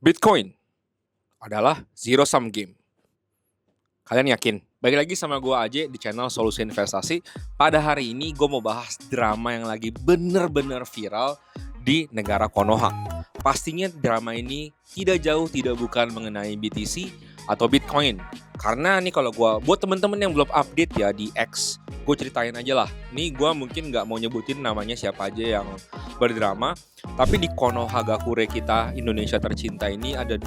Bitcoin adalah zero sum game. Kalian yakin? Balik lagi sama gue Aje di channel Solusi Investasi. Pada hari ini gue mau bahas drama yang lagi bener-bener viral di negara Konoha. Pastinya drama ini tidak jauh tidak bukan mengenai BTC atau Bitcoin. Karena nih kalau gue, buat temen-temen yang belum update ya di X, gue ceritain aja lah. Nih gue mungkin gak mau nyebutin namanya siapa aja yang berdrama. Tapi di Konohagakure kita Indonesia tercinta ini ada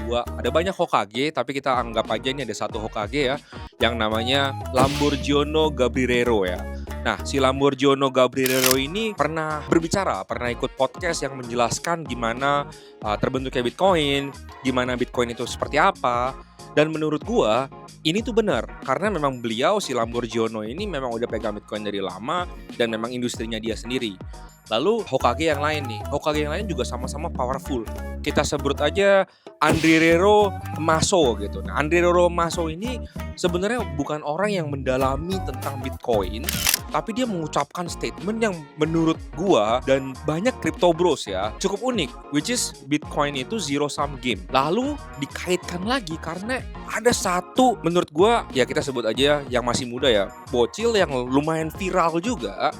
banyak Hokage, tapi kita anggap aja ini ada satu Hokage ya, yang namanya Lamborghiono Gabrielero ya. Nah, si Lamborghiono Gabrielero ini pernah ikut podcast yang menjelaskan gimana terbentuknya Bitcoin, gimana Bitcoin itu seperti apa. Dan menurut gua ini tuh benar, karena memang beliau si Lamborghiono ini memang udah pegang Bitcoin dari lama dan memang industrinya dia sendiri. Lalu Hokage yang lain nih, Hokage yang lain juga sama-sama powerful. Kita sebut aja Andrirero Maso gitu. Nah, Andrirero Maso ini sebenarnya bukan orang yang mendalami tentang Bitcoin, tapi dia mengucapkan statement yang menurut gua dan banyak crypto bros ya cukup unik, which is Bitcoin itu zero sum game. Lalu dikaitkan lagi karena ada satu menurut gua ya kita sebut aja yang masih muda ya, bocil yang lumayan viral juga.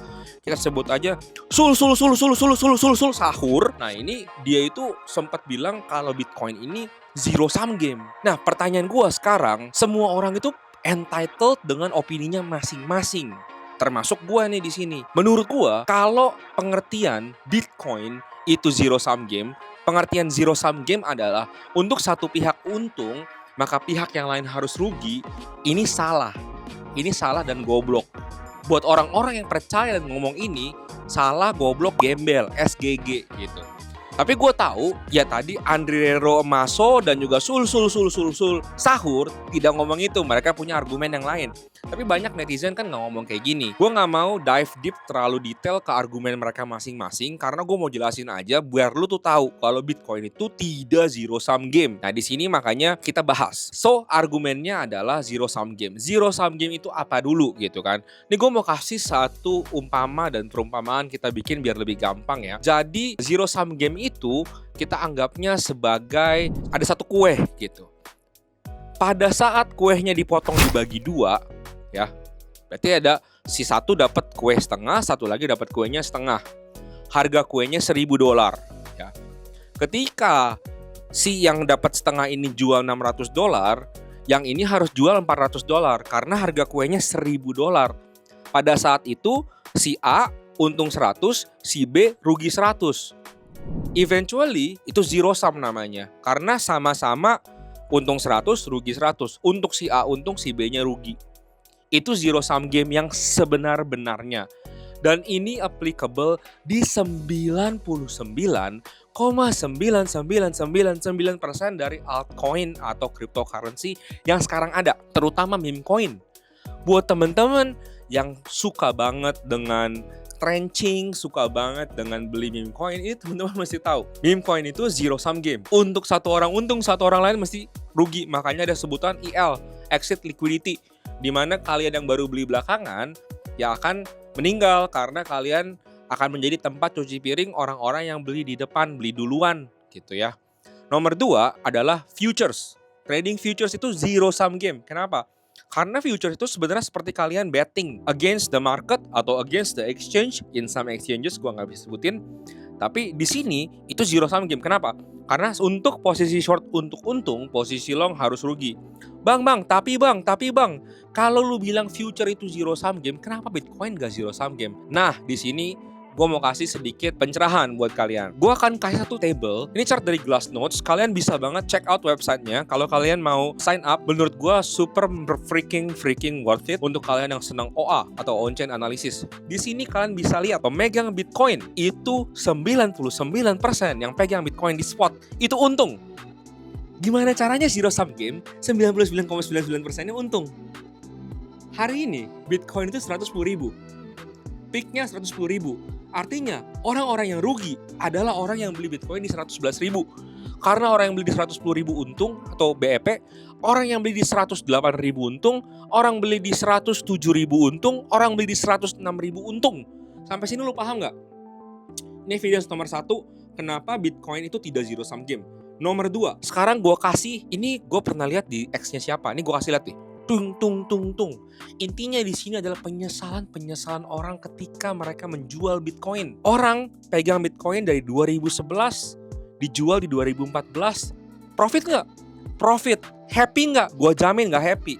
Kita sebut aja Sul Sahur. Nah, ini dia itu sempat bilang kalau Bitcoin ini zero sum game. Nah, pertanyaan gua sekarang, semua orang itu entitled dengan opininya masing-masing. Termasuk gua nih di sini. Menurut gua, kalau pengertian Bitcoin itu zero sum game, pengertian zero sum game adalah untuk satu pihak untung, maka pihak yang lain harus rugi. Ini salah. Ini salah dan goblok. Buat orang-orang yang percaya dan ngomong ini, salah, goblok, gembel, SGG gitu. Tapi gue tahu ya tadi Andrirero Maso dan juga Sul Sahur tidak ngomong itu, mereka punya argumen yang lain. Tapi banyak netizen kan nggak ngomong kayak gini. Gue nggak mau dive deep terlalu detail ke argumen mereka masing-masing karena gue mau jelasin aja biar lu tuh tahu kalau Bitcoin itu tidak zero sum game. Nah di sini makanya kita bahas. So argumennya adalah zero sum game. Zero sum game itu apa dulu gitu kan? Ini gue mau kasih satu umpama dan perumpamaan kita bikin biar lebih gampang ya. Jadi zero sum game itu kita anggapnya sebagai ada satu kue gitu. Pada saat kuenya dipotong dibagi dua ya, berarti ada si satu dapat kue setengah, satu lagi dapat kuenya setengah. Harga kuenya $1.000 ya. Ketika si yang dapat setengah ini jual $600, yang ini harus jual $400 karena harga kuenya $1.000. Pada saat itu si A untung 100, si B rugi 100. Eventually itu zero sum namanya, karena sama-sama untung 100, rugi 100. Untuk si A untung, si B-nya rugi. Itu zero sum game yang sebenar-benarnya. Dan ini applicable di 99,9999% dari altcoin atau cryptocurrency yang sekarang ada, terutama meme coin. Buat teman-teman yang suka banget dengan trenching, suka banget dengan beli meme coin, ini teman-teman mesti tahu. Meme coin itu zero sum game. Untuk satu orang untung, satu orang lain mesti rugi. Makanya ada sebutan EL, exit liquidity, di mana kalian yang baru beli belakangan ya akan meninggal karena kalian akan menjadi tempat cuci piring orang-orang yang beli di depan, beli duluan gitu ya. Nomor 2 adalah futures. Trading futures itu zero sum game. Kenapa? Karena futures itu sebenarnya seperti kalian betting against the market atau against the exchange. In some exchanges gua nggak bisa sebutin. Tapi di sini itu zero sum game. Kenapa? Karena untuk posisi short untuk untung, posisi long harus rugi. Tapi bang, kalau lu bilang future itu zero sum game, kenapa Bitcoin gak zero sum game? Nah, di sini gue mau kasih sedikit pencerahan buat kalian. Gue akan kasih satu table. Ini chart dari Glassnodes. Kalian bisa banget check out websitenya. Kalau kalian mau sign up, menurut gue super freaking worth it untuk kalian yang senang OA atau on-chain analysis. Di sini kalian bisa lihat pemegang Bitcoin itu 99% yang pegang Bitcoin di spot itu untung. Gimana caranya zero sum game 99,99%-nya untung? Hari ini Bitcoin itu 110.000. Peaknya 110.000. Artinya orang-orang yang rugi adalah orang yang beli Bitcoin di 111.000. Karena orang yang beli di 110.000 untung atau BEP, orang yang beli di 108.000 untung, orang beli di 107.000 untung, orang beli di 106.000 untung. Sampai sini lu paham nggak? Ini evidence nomor 1 kenapa Bitcoin itu tidak zero sum game. Nomor 2, sekarang gue kasih, ini gue pernah lihat di X-nya siapa, ini gue kasih lihat nih. Tung tung tung tung. Intinya di sini adalah penyesalan orang ketika mereka menjual Bitcoin. Orang pegang Bitcoin dari 2011, dijual di 2014. Profit nggak? Profit. Happy nggak? Gua jamin nggak happy.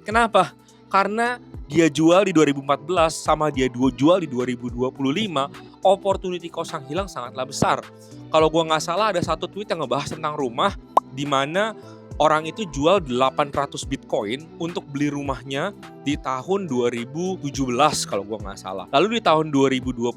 Kenapa? Karena dia jual di 2014 sama dia jual di 2025, opportunity cost yang hilang sangatlah besar. Kalau gua nggak salah ada satu tweet yang ngebahas tentang rumah di mana orang itu jual 800 Bitcoin untuk beli rumahnya di tahun 2017 kalau gue nggak salah. Lalu di tahun 2021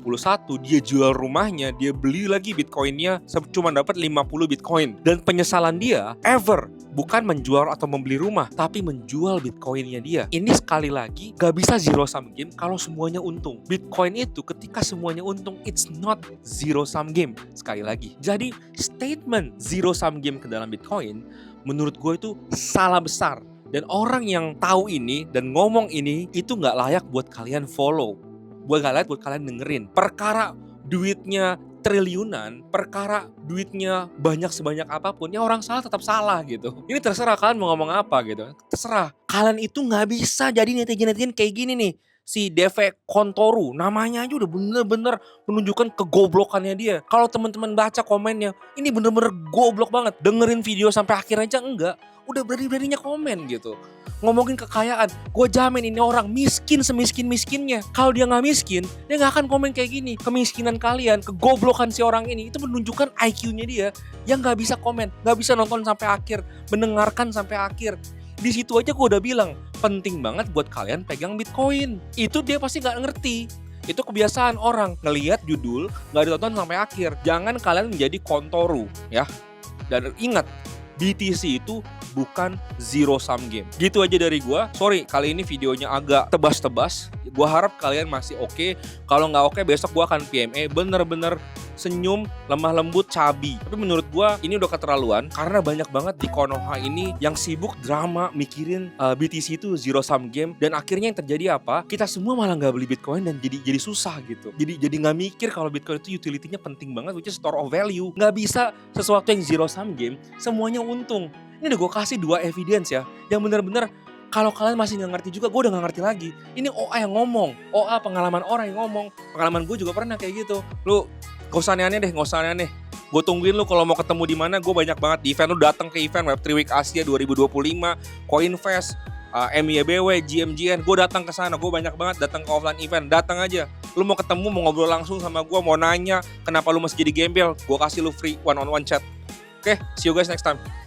dia jual rumahnya, dia beli lagi Bitcoinnya cuma dapat 50 Bitcoin. Dan penyesalan dia ever bukan menjual atau membeli rumah, tapi menjual Bitcoinnya dia. Ini sekali lagi gak bisa zero sum game kalau semuanya untung. Bitcoin itu ketika semuanya untung, it's not zero sum game. Sekali lagi. Jadi statement zero sum game ke dalam Bitcoin menurut gue itu salah besar. Dan orang yang tahu ini dan ngomong ini itu gak layak buat kalian follow. Gak layak buat kalian dengerin. Perkara duitnya triliunan, perkara duitnya banyak sebanyak apapun, ya orang salah tetap salah gitu. Ini terserah kalian mau ngomong apa gitu. Terserah. Kalian itu gak bisa jadi netizen-netizen kayak gini nih. Si Deve Kontoru, namanya aja udah bener-bener menunjukkan kegoblokannya dia. Kalau teman-teman baca komennya, ini bener-bener goblok banget. Dengerin video sampai akhir aja enggak, udah berani-beraninya komen gitu. Ngomongin kekayaan, gue jamin ini orang miskin semiskin-miskinnya. Kalau dia gak miskin, dia gak akan komen kayak gini. Kemiskinan kalian, kegoblokan si orang ini, itu menunjukkan IQ-nya dia yang gak bisa komen, gak bisa nonton sampai akhir, mendengarkan sampai akhir. Di situ aja gue udah bilang, penting banget buat kalian pegang Bitcoin. Itu dia pasti gak ngerti. Itu kebiasaan orang, ngelihat judul gak ditonton sampai akhir. Jangan kalian menjadi kontoru ya. Dan ingat, BTC itu bukan zero sum game. Gitu aja dari gue. Sorry, kali ini videonya agak tebas-tebas. Gue harap kalian masih oke. Kalau nggak oke, besok gue akan PMA. Bener-bener senyum, lemah lembut, cabi. Tapi menurut gue ini udah keterlaluan. Karena banyak banget di Konoha ini yang sibuk drama mikirin BTC itu zero sum game. Dan akhirnya yang terjadi apa? Kita semua malah nggak beli Bitcoin dan jadi susah gitu. Jadi nggak mikir kalau Bitcoin itu utility-nya penting banget, which is store of value. Nggak bisa sesuatu yang zero sum game semuanya untung. Ini udah gue kasih 2 evidence ya, yang bener-bener kalau kalian masih gak ngerti juga, gue udah gak ngerti lagi. Ini OA yang ngomong, OA pengalaman orang yang ngomong. Pengalaman gue juga pernah kayak gitu. Lu gak usah aneh-aneh deh, gak usah aneh-aneh. Gue tungguin lu kalau mau ketemu di mana, gue banyak banget di event. Lu datang ke event Web3 Week Asia 2025, Coinfest, MYBW, GMGN. Gue datang ke sana, gue banyak banget datang ke offline event. Datang aja. Lu mau ketemu, mau ngobrol langsung sama gue, mau nanya kenapa lu masih jadi gembel, gue kasih lu free one-on-one chat. Oke, see you guys next time.